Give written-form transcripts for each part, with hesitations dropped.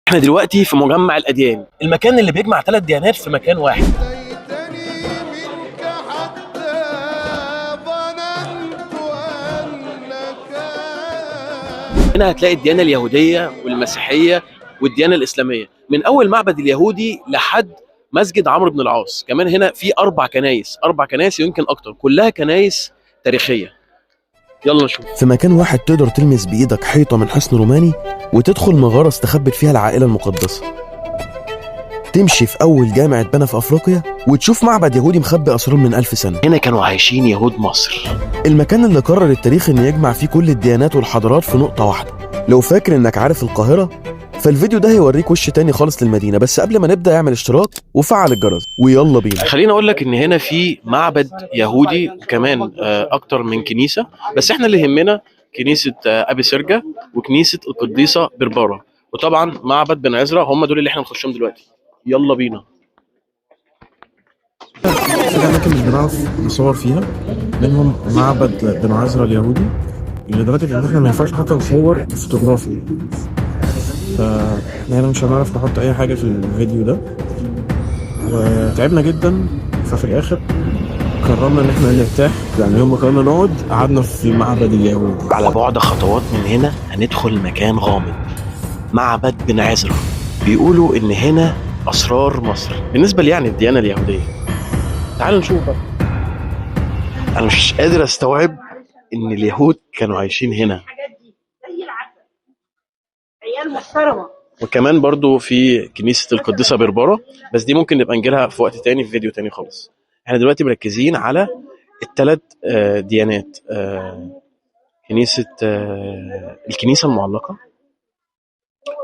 احنا دلوقتي في مجمع الأديان، المكان اللي بيجمع 3 ديانات في مكان واحد. هنا هتلاقي الديانة اليهودية والمسيحية والديانة الإسلامية، من أول معبد اليهودي لحد مسجد عمرو بن العاص. كمان هنا في 4 كنايس يمكن أكتر، كلها كنايس تاريخية. يلا نشوف. في مكان واحد تقدر تلمس بإيدك حيطة من حصن روماني وتدخل مغارة استخبت فيها العائلة المقدسة. تمشي في أول جامع اتبنى في أفريقيا وتشوف معبد يهودي مخبي أسرار من 1000 سنة. هنا كانوا عايشين يهود مصر، المكان اللي قرر التاريخ إن يجمع فيه كل الديانات والحضارات في نقطة واحدة. لو فاكر إنك عارف القاهرة، فالفيديو ده هيوريك وش تاني خالص للمدينة. بس قبل ما نبدأ اعمل اشتراك وفعل الجرس ويلا بينا. خليني أقول لك إن هنا في معبد يهودي وكمان أكتر من كنيسة، بس إحنا اللي يهمنا كنيسة أبي سرجة وكنيسة القديسة بربارة، وطبعا معبد بن عزرا. هم دول اللي إحنا نخشهم دلوقتي. يلا بينا. في أماكن مش بنعرف نصور فيها، منهم معبد بن عزرا اليهودي، لدرجة إن إحنا ما ينفعش حتى نصور فوتوغرافي، فإحنا هنا مش هنعرف نحط أي حاجة في الفيديو ده، وتعبنا جدا. ففي الآخر قررنا إن إحنا نرتاح، يعني يوم ما قررنا نقعد قعدنا في معبد اليهود. على بعد خطوات من هنا هندخل مكان غامض، معبد بن عزرا. بيقولوا إن هنا أسرار مصر بالنسبة لي، يعني الديانة اليهودية. تعالوا نشوف بقى. أنا مش قادر أستوعب إن اليهود كانوا عايشين هنا. الحاجات دي زي العسل، عيال محترمه. وكمان برضو في كنيسة القديسة بربارة، بس دي ممكن نبقى نجيلها في وقت تاني في فيديو تاني خالص. احنا دلوقتي مركزين على ال3 ديانات، كنيسة الكنيسة المعلقة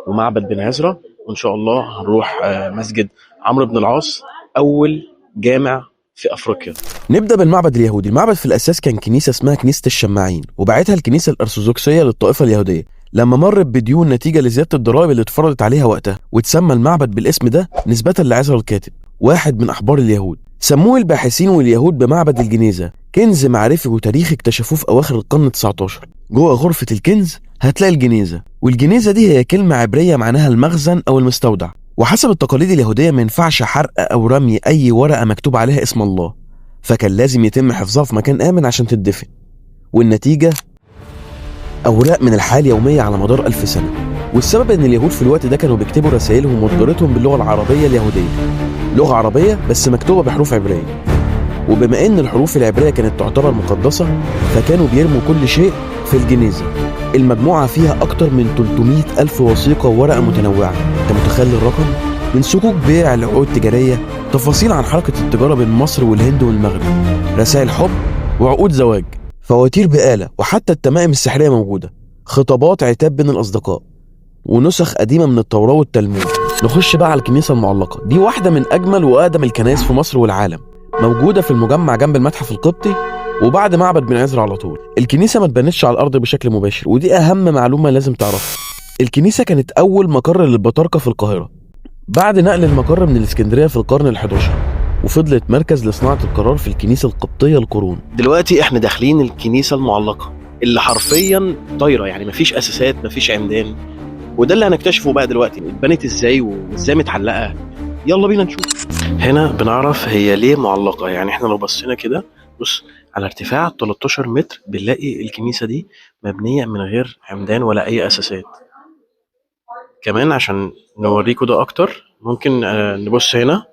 ومعبد بن عزرا، وإن شاء الله هنروح مسجد عمرو بن العاص، أول جامع في أفريقيا. نبدأ بالمعبد اليهودي. المعبد في الأساس كان كنيسة اسمها كنيسة الشماعين، وبعتها الكنيسة الأرثوذكسية للطائفة اليهودية لما مرت بديون نتيجة لزيادة الضرائب اللي اتفرضت عليها وقتها، وتسمى المعبد بالاسم ده نسبة لعزرا الكاتب، واحد من أحبار اليهود. سموه الباحثين واليهود بمعبد الجنيزة، كنز معرفي وتاريخي اكتشفوه في أواخر القرن 19. جوه غرفة الكنز هتلاقي الجنيزة، والجنيزة دي هي كلمة عبرية معناها المخزن أو المستودع. وحسب التقاليد اليهودية ما ينفعش حرق أو رمي أي ورقة مكتوب عليها اسم الله، فكان لازم يتم حفظها في مكان آمن عشان تدفن. والنتيجة أوراق من الحياة اليومية على مدار 1000 سنة. والسبب إن اليهود في الوقت ده كانوا بيكتبوا رسائلهم وتجارتهم باللغة العربية اليهودية، لغة عربية بس مكتوبة بحروف عبرية. وبما إن الحروف العبرية كانت تعتبر مقدسة، فكانوا بيرموا كل شيء في الجنيزة. المجموعة فيها أكتر من 300 ألف وثيقة وورقة متنوعة. أنت متخيل الرقم؟ من صكوك بيع لعقود تجارية، تفاصيل عن حركة التجارة بين مصر والهند والمغرب، رسائل حب وعقود زواج، فواتير بقالة، وحتى التمائم السحرية موجودة، خطابات عتاب بين الأصدقاء، ونسخ قديمة من التوراة والتلمود. نخش بقى على الكنيسة المعلقة. دي واحدة من أجمل وأقدم الكنائس في مصر والعالم، موجودة في المجمع جنب المتحف القبطي وبعد معبد بن عزرا على طول. الكنيسة ما اتبنتش على الأرض بشكل مباشر، ودي أهم معلومة لازم تعرفها. الكنيسة كانت أول مقر للبطاركة في القاهرة بعد نقل المقر من الإسكندرية في القرن ال11، وفضلت مركز لصناعة القرار في الكنيسة القبطية القرون. دلوقتي احنا داخلين الكنيسة المعلقة اللي حرفيا طايرة، يعني مفيش أساسات مفيش عمدان، وده اللي هنكتشفه بقى دلوقتي، اتبنت ازاي وازاي متعلقة. يلا بينا نشوف. هنا بنعرف هي ليه معلقة. يعني احنا لو بصينا كده، بص على ارتفاع 13 متر بنلاقي الكنيسة دي مبنية من غير عمدان ولا أي أساسات. كمان عشان نوريكوا ده أكتر، ممكن نبص هنا.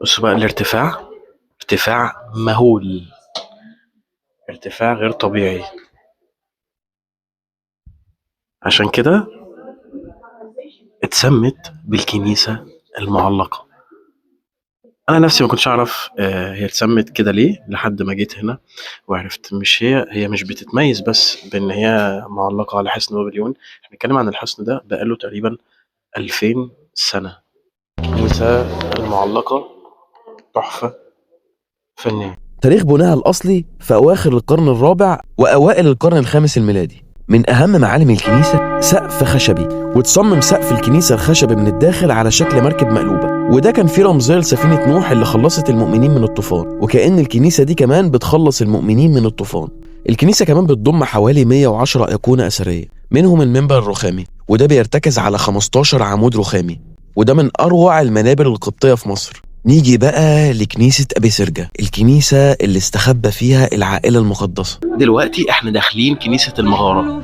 بص بقى الارتفاع، ارتفاع مهول، ارتفاع غير طبيعي. عشان كده اتسمت بالكنيسة المعلقة. انا نفسي ما كنتش اعرف هي اتسمت كده ليه لحد ما جيت هنا وعرفت. مش هي مش بتتميز بس بان هي معلقة على حصن بابليون. احنا بنتكلم عن الحصن ده بقاله تقريبا 2000 سنة. الكنيسة المعلقة تحفة فنية. تاريخ بنائها الأصلي في أواخر القرن الرابع وأوائل القرن الخامس الميلادي. من أهم معالم الكنيسة سقف خشبي، وتصمم سقف الكنيسة الخشبي من الداخل على شكل مركب مقلوبة، وده كان فيه رمزية لسفينة نوح اللي خلصت المؤمنين من الطوفان، وكأن الكنيسة دي كمان بتخلص المؤمنين من الطوفان. الكنيسة كمان بتضم حوالي 110 أيقونة أثرية، منهم المنبر الرخامي، وده بيرتكز على 15 عمود رخامي، وده من أروع المنابر القبطية في مصر. نيجي بقى لكنيسة أبي سرجة، الكنيسة اللي استخبى فيها العائلة المقدسة. دلوقتي احنا داخلين كنيسة المغارة،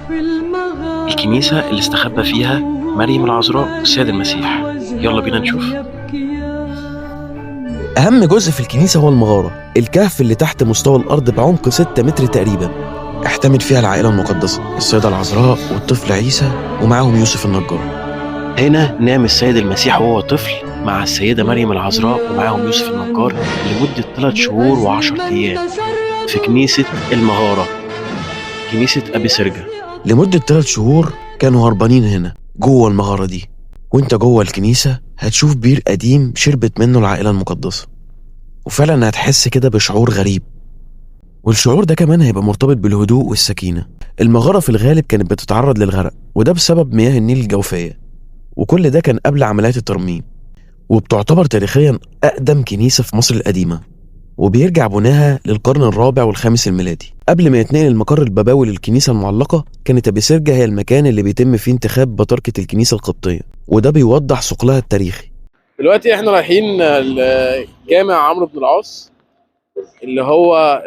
الكنيسة اللي استخبى فيها مريم العذراء والسيد المسيح. يلا بينا نشوف. أهم جزء في الكنيسة هو المغارة، الكهف اللي تحت مستوى الأرض بعمق 6 متر تقريبا، احتمت فيها العائلة المقدسة، السيدة العذراء والطفل عيسى ومعاهم يوسف النجار. هنا نام السيد المسيح وهو طفل مع السيدة مريم العذراء ومعاهم يوسف النجار لمدة 3 شهور و10 أيام في كنيسة المغارة، كنيسة أبي سرجة. لمدة 3 شهور كانوا هربانين هنا جوه المغارة دي. وانت جوه الكنيسة هتشوف بير قديم شربت منه العائلة المقدسة، وفعلا هتحس كده بشعور غريب، والشعور ده كمان هيبقى مرتبط بالهدوء والسكينة. المغارة في الغالب كانت بتتعرض للغرق، وده بسبب مياه النيل الجوفية، وكل ده كان قبل عمليات الترميم، وبتعتبر تاريخيا أقدم كنيسة في مصر القديمة، وبيرجع بناها للقرن الرابع والخامس الميلادي. قبل ما يتنقل المقر البابوي للكنيسة المعلقة، كانت أبي سرجة هي المكان اللي بيتم فيه انتخاب بطركة الكنيسة القبطية، وده بيوضح ثقلها التاريخي. دلوقتي احنا رايحين لجامع عمرو بن العاص، اللي هو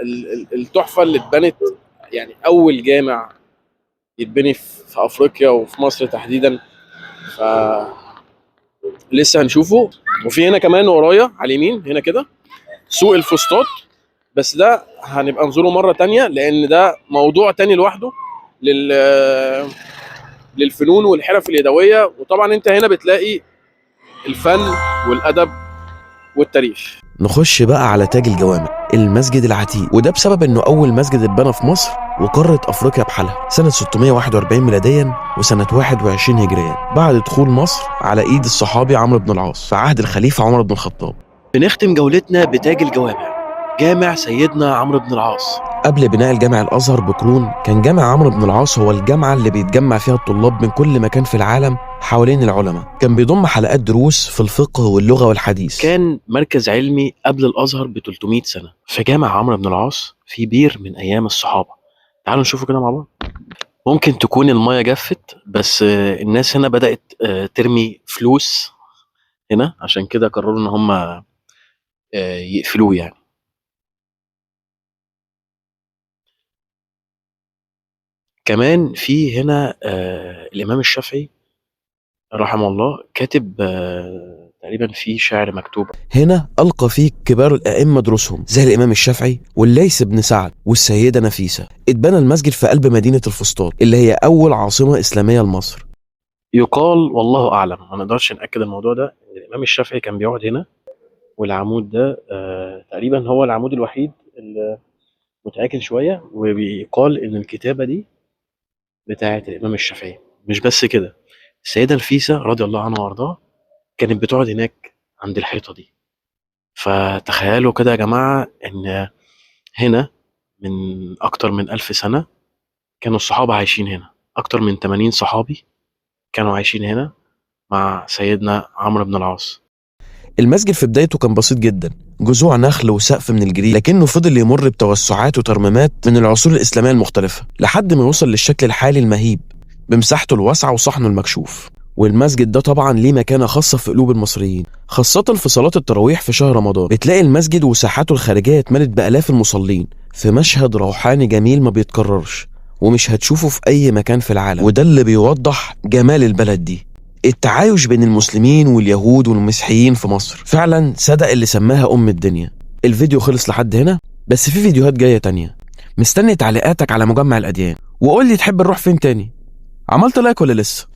التحفة اللي اتبنت، يعني أول جامع يتبني في أفريقيا وفي مصر تحديدا، ف لسه هنشوفه. وفي هنا كمان ورايا على اليمين هنا كده سوق الفسطاط، بس ده هنبقى نزوره مرة تانية لأن ده موضوع تاني لوحده للفنون والحرف اليدوية. وطبعا انت هنا بتلاقي الفن والأدب والتاريخ. نخش بقى على تاج الجوامع، المسجد العتيق، وده بسبب انه اول مسجد اتبنى في مصر وقارة افريقيا بحالها سنة 641 ميلاديا وسنة 21 هجريا، بعد دخول مصر على ايد الصحابي عمرو بن العاص في عهد الخليفة عمر بن الخطاب. بنختم جولتنا بتاج الجوامع، جامع سيدنا عمرو بن العاص. قبل بناء الجامع الازهر بقرون كان جامع عمرو بن العاص هو الجامعة اللي بيتجمع فيها الطلاب من كل مكان في العالم حوالين العلماء، كان بيضم حلقات دروس في الفقه واللغة والحديث، كان مركز علمي قبل الازهر ب 300 سنة. في جامع عمرو بن العاص في بير من ايام الصحابة، تعالوا نشوفه كده مع بعض. ممكن تكون المية جفت، بس الناس هنا بدأت ترمي فلوس هنا، عشان كده قرروا ان هم يقفلوه يعني. كمان في هنا الإمام الشافعي رحمه الله كاتب تقريبا في شعر مكتوب هنا ألقى فيه كبار الأئمة دروسهم زي الإمام الشافعي والليث بن سعد والسيدة نفيسة. اتبنى المسجد في قلب مدينة الفسطاط اللي هي أول عاصمة إسلامية لمصر. يقال والله أعلم، ما نقدرش نأكد الموضوع ده، إن الإمام الشافعي كان بيقعد هنا، والعمود ده تقريبا هو العمود الوحيد اللي متآكل شوية، وبيقال إن الكتابة دي بتاعة الإمام الشافعي. مش بس كده، السيدة نفيسة رضي الله عنها وارضاها كانت بتقعد هناك عند الحيطة دي. فتخيلوا كده يا جماعة إن هنا من أكتر من 1000 سنة كانوا الصحابة عايشين هنا، أكتر من 80 صحابي كانوا عايشين هنا مع سيدنا عمرو بن العاص. المسجد في بدايته كان بسيط جدا، جذوع نخل وسقف من الجريد، لكنه فضل يمر بتوسعات وترميمات من العصور الإسلامية المختلفة لحد ما يوصل للشكل الحالي المهيب بمساحته الواسعة وصحنه المكشوف. والمسجد ده طبعا ليه مكانة خاصة في قلوب المصريين، خاصة في صلاة التراويح في شهر رمضان. بتلاقي المسجد وساحاته الخارجية اتملت بآلاف المصلين في مشهد روحاني جميل ما بيتكررش ومش هتشوفه في أي مكان في العالم، وده اللي بيوضح جمال البلد دي، التعايش بين المسلمين واليهود والمسيحيين في مصر. فعلا صدق اللي سماها أم الدنيا. الفيديو خلص لحد هنا، بس في فيديوهات جاية تانية. مستني تعليقاتك على مجمع الأديان، وقول لي تحب نروح فين تاني. عملت لايك ولا لسه؟